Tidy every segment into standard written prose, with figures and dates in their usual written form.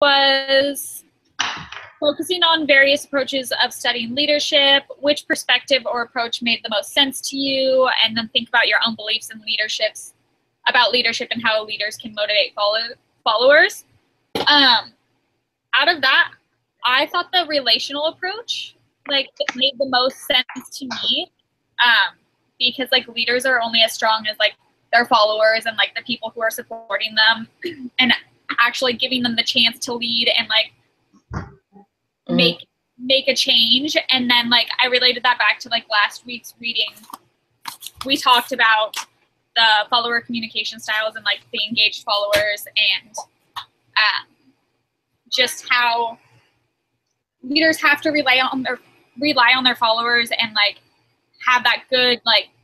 was focusing on various approaches of studying leadership, which perspective or approach made the most sense to you, and then think about your own beliefs and about leadership and how leaders can motivate followers. Out of that, I thought the relational approach made the most sense to me, because leaders are only as strong as their followers and the people who are supporting them, and actually giving them the chance to lead and make a change. And then I related that back to last week's reading. We talked about the follower communication styles and the engaged followers, and just how leaders have to rely on their followers and have that good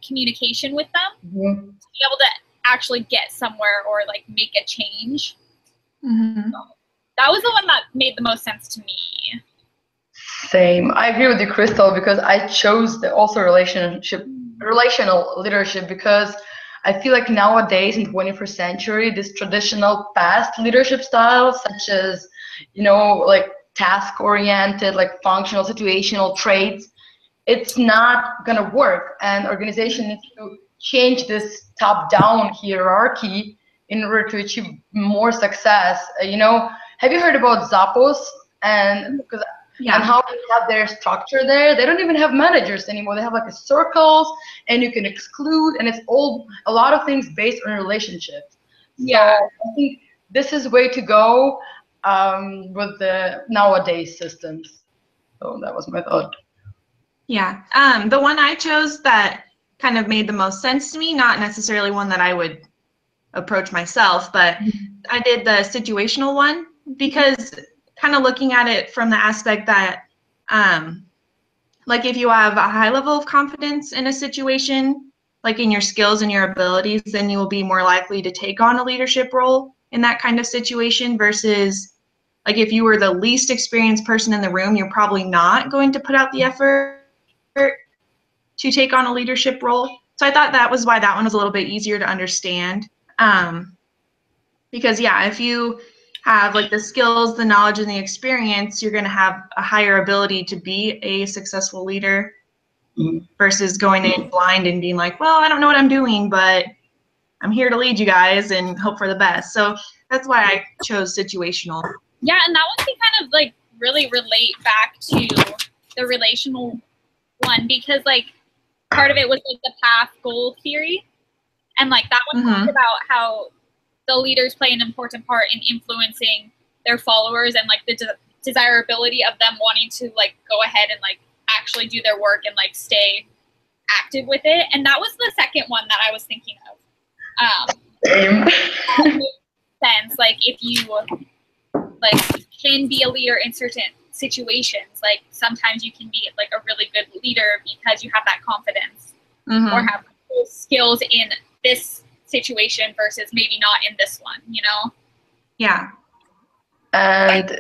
communication with them to be able to actually get somewhere or make a change. So that was the one that made the most sense to me. Same. I agree with you, Crystal, because I chose also relational leadership, because I feel nowadays in the 21st century, this traditional past leadership styles, such as, task-oriented, functional, situational traits, it's not going to work. And organization needs to change this top-down hierarchy in order to achieve more success. Have you heard about Zappos? And how they have their structure there? They don't even have managers anymore. They have circles, and you can exclude, and it's a lot of things based on relationships. Yeah, so I think this is way to go with the nowadays systems. So that was my thought. Yeah, the one I chose that kind of made the most sense to me, not necessarily one that I would approach myself, but I did the situational one, because kind of looking at it from the aspect that if you have a high level of confidence in a situation, in your skills and your abilities, then you will be more likely to take on a leadership role in that kind of situation, versus if you were the least experienced person in the room, you're probably not going to put out the effort to take on a leadership role. So I thought that was why that one was a little bit easier to understand. Because if you have the skills, the knowledge, and the experience, you're going to have a higher ability to be a successful leader versus going in blind and being well, I don't know what I'm doing, but I'm here to lead you guys and hope for the best. So that's why I chose situational. Yeah, and that one can kind of really relate back to the relational one, because part of it was the path goal theory, and that one talked about how the leaders play an important part in influencing their followers, and the desirability of them wanting to go ahead and actually do their work and stay active with it. And that was the second one that I was thinking of. That makes sense. If you can be a leader in certain situations, sometimes you can be a really good leader because you have that confidence or have those skills in this situation versus maybe not in this one, Yeah. And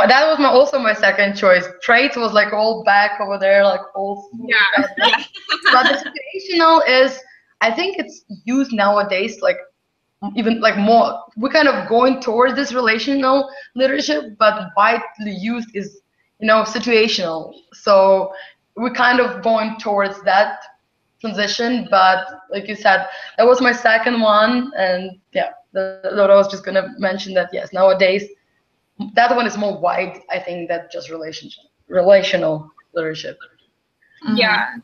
that was also my second choice. Traits was all back over there, all smooth. Yeah. But the situational is, I think it's used nowadays even more. We're kind of going towards this relational leadership, but widely used is situational. So we're kind of going towards that transition. But like you said, that was my second one, and yeah, I was just gonna mention that yes, nowadays that one is more wide, I think, than just relational leadership. Yeah.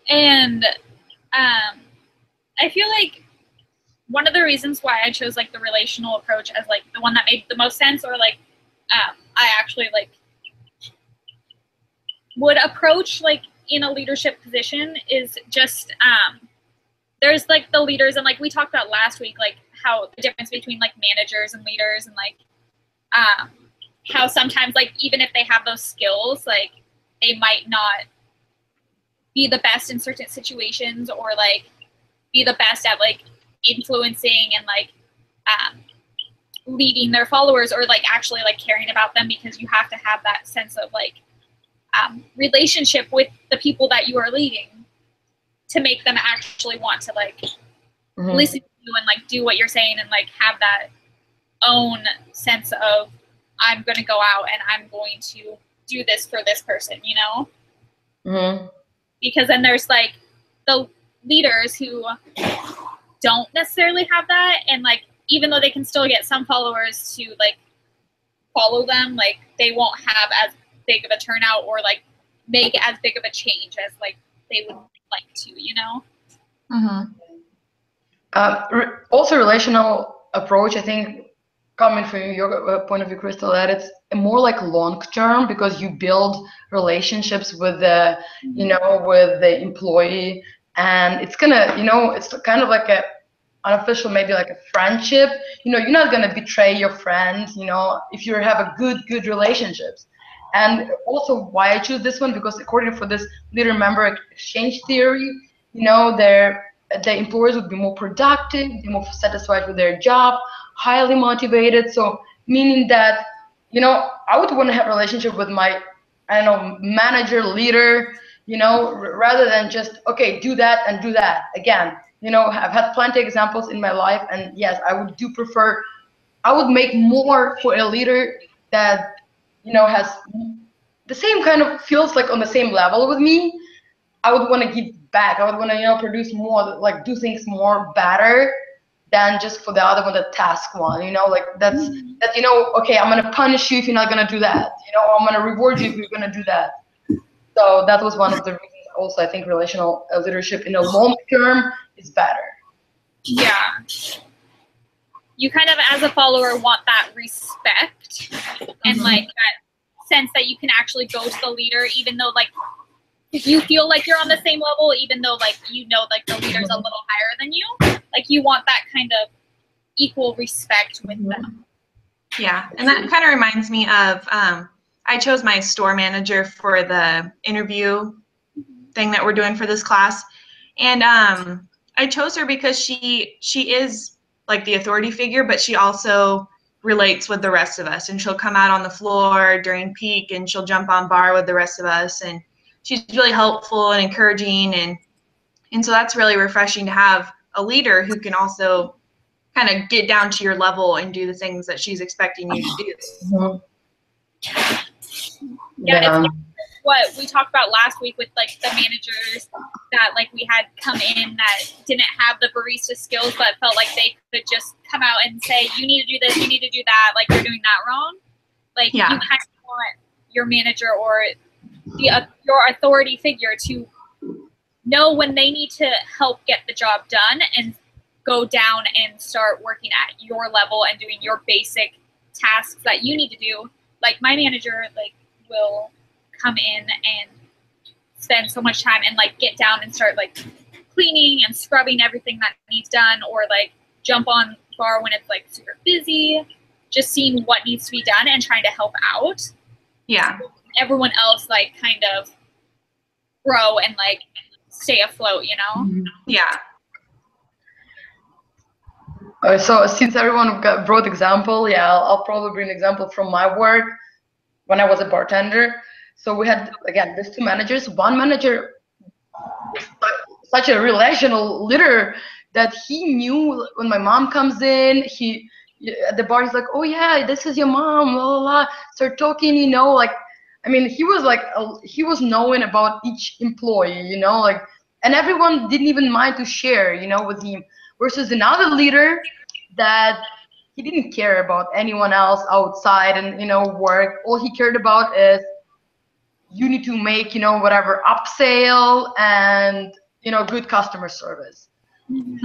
And I feel one of the reasons why I chose the relational approach as the one that made the most sense, or I actually would approach in a leadership position, is just there's the leaders, and we talked about last week how the difference between managers and leaders, and how sometimes even if they have those skills, they might not be the best in certain situations, or be the best at influencing and leading their followers, or actually caring about them, because you have to have that sense of relationship with the people that you are leading to make them actually want to listen to you and do what you're saying, and have that own sense of, I'm going to go out and I'm going to do this for this person, you know? Mm-hmm. Because then there's like the leaders who don't necessarily have that, and like even though they can still get some followers to like follow them, like they won't have as big of a turnout or like make as big of a change as like they would like to, you know? Mm-hmm. Also, relational approach, I think, coming from your point of view, Crystal, that it's more like long term, because you build relationships with the, you know, with the employee, and it's gonna, you know, it's kind of like a unofficial, maybe like a friendship. You know, you're not gonna betray your friend, you know, if you have a good relationships. And also, why I choose this one, because according for this leader member exchange theory, you know, the employers would be more productive, they're more satisfied with their job, highly motivated. So meaning that, you know, I would want to have a relationship with my, I don't know, manager, leader, you know, rather than just, okay, do that and do that again. You know, I've had plenty of examples in my life, and yes, I would do prefer, I would make more for a leader that, you know, has the same kind of, feels like on the same level with me. I would want to give back. I would want to, you know, produce more, like do things more better than just for the other one, the task one. You know, like that's that. You know, okay, I'm gonna punish you if you're not gonna do that. You know, I'm gonna reward you if you're gonna do that. So that was one of the reasons. Also, I think relational leadership in the long term is better. Yeah. You kind of, as a follower, want that respect and like that sense that you can actually go to the leader, even though like if you feel like you're on the same level, even though like you know like the leader's a little higher than you, like you want that kind of equal respect with them. Yeah, and that kind of reminds me of I chose my store manager for the interview thing that we're doing for this class, and I chose her because she is like the authority figure, but she also relates with the rest of us, and she'll come out on the floor during peak and she'll jump on bar with the rest of us, and she's really helpful and encouraging, and so that's really refreshing to have a leader who can also kind of get down to your level and do the things that she's expecting you to do. Yeah. It's what we talked about last week with like the managers that like we had come in that didn't have the barista skills but felt like they could just come out and say, you need to do this, you need to do that, like you're doing that wrong. Like you kind of want your manager or your authority figure to know when they need to help get the job done and go down and start working at your level and doing your basic tasks that you need to do. Like my manager like will come in and spend so much time and like get down and start like cleaning and scrubbing everything that needs done, or like jump on bar when it's like super busy, just seeing what needs to be done and trying to help out. Yeah. Everyone else like kind of grow and like stay afloat, you know? Yeah. So since everyone brought example, yeah, I'll probably bring an example from my work when I was a bartender. So we had, again, these two managers. One manager is such a relational leader that he knew when my mom comes in, he at the bar, he's like, oh yeah, this is your mom, la la la. Start talking, you know, like, I mean, he was like, he was knowing about each employee, you know, like, and everyone didn't even mind to share, you know, with him. Versus another leader that he didn't care about anyone else outside and, you know, work. All he cared about is you need to make, you know, whatever upsell and, you know, good customer service. You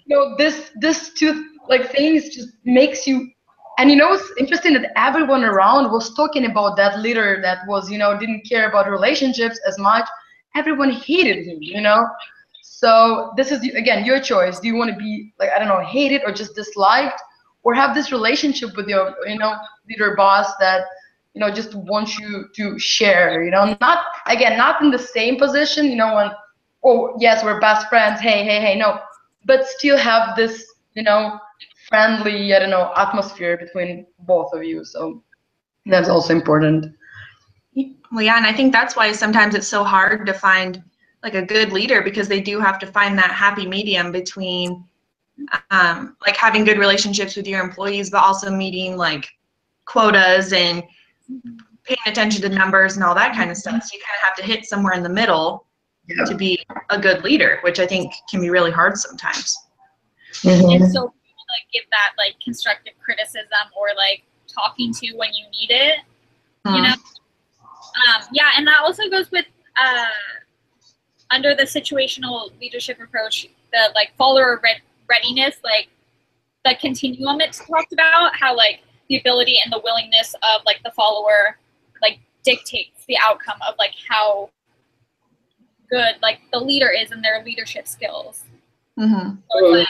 know, this two like things just makes you, and you know, it's interesting that everyone around was talking about that leader that was, you know, didn't care about relationships as much. Everyone hated him, you know. So this is, again, your choice. Do you want to be like, I don't know, hated or just disliked, or have this relationship with your, you know, leader boss that, you know, just wants you to share, you know, not, again, not in the same position, you know, when, oh yes, we're best friends, hey, no, but still have this, you know, friendly, I don't know, atmosphere between both of you. So that's also important. Well, yeah, and I think that's why sometimes it's so hard to find like a good leader, because they do have to find that happy medium between like having good relationships with your employees, but also meeting like quotas and paying attention to numbers and all that kind of stuff. So you kind of have to hit somewhere in the middle to be a good leader, which I think can be really hard sometimes. And so like give that like constructive criticism or like talking to when you need it, you know? Yeah, and that also goes with under the situational leadership approach, the like follower readiness, like the continuum it's talked about, how like the ability and the willingness of like the follower like dictates the outcome of like how good like the leader is in their leadership skills. So it's like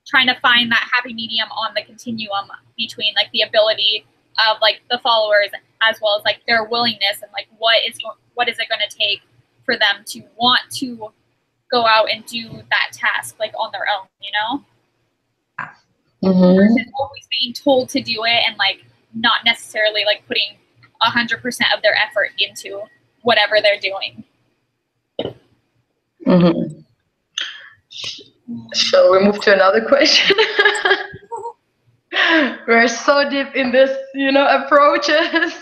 trying to find that happy medium on the continuum between like the ability of like the followers as well as like their willingness and like what is it going to take for them to want to go out and do that task like on their own, you know? Versus always being told to do it and like not necessarily like putting 100% of their effort into whatever they're doing. Shall we move to another question? We're so deep in this, you know, approaches.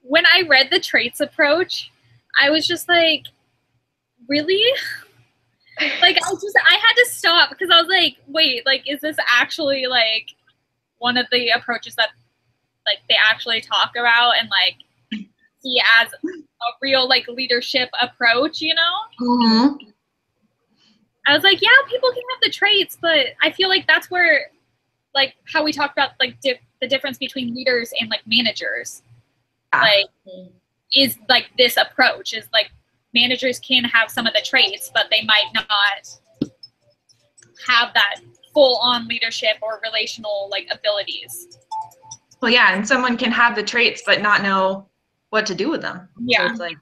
When I read the traits approach, I was just like, really? Like I had to stop because I was like, wait, like, is this actually like one of the approaches that like they actually talk about and like see as a real like leadership approach, you know? I was like, yeah, people can have the traits, but I feel like that's where like how we talked about like the difference between leaders and like managers, like is like this approach is like managers can have some of the traits, but they might not have that full-on leadership or relational like abilities. Well, yeah, and someone can have the traits but not know what to do with them. Yeah. So it's like,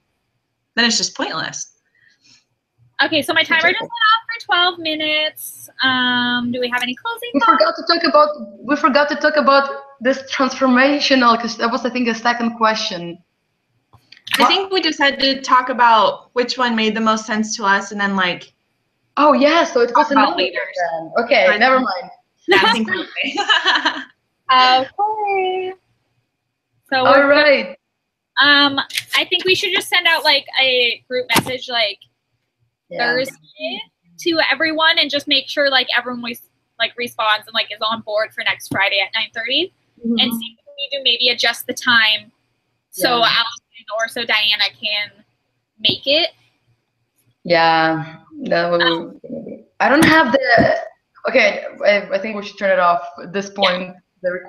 then it's just pointless. Okay, so my timer just went off for 12 minutes. Do we have any closing thoughts? We forgot to talk about this transformational, because that was, I think, a second question. I think we just had to talk about which one made the most sense to us, and then like. Oh yeah, so it was about leaders. Then. Okay, never mind. Yeah, I think we're okay. Okay. So all right. I think we should just send out like a group message like Thursday to everyone and just make sure like everyone like responds and like is on board for next Friday at 9:30, and see if we need to maybe adjust the time so Allison or so Diana can make it. Yeah, that would I don't have the. Okay, I think we should turn it off at this point. The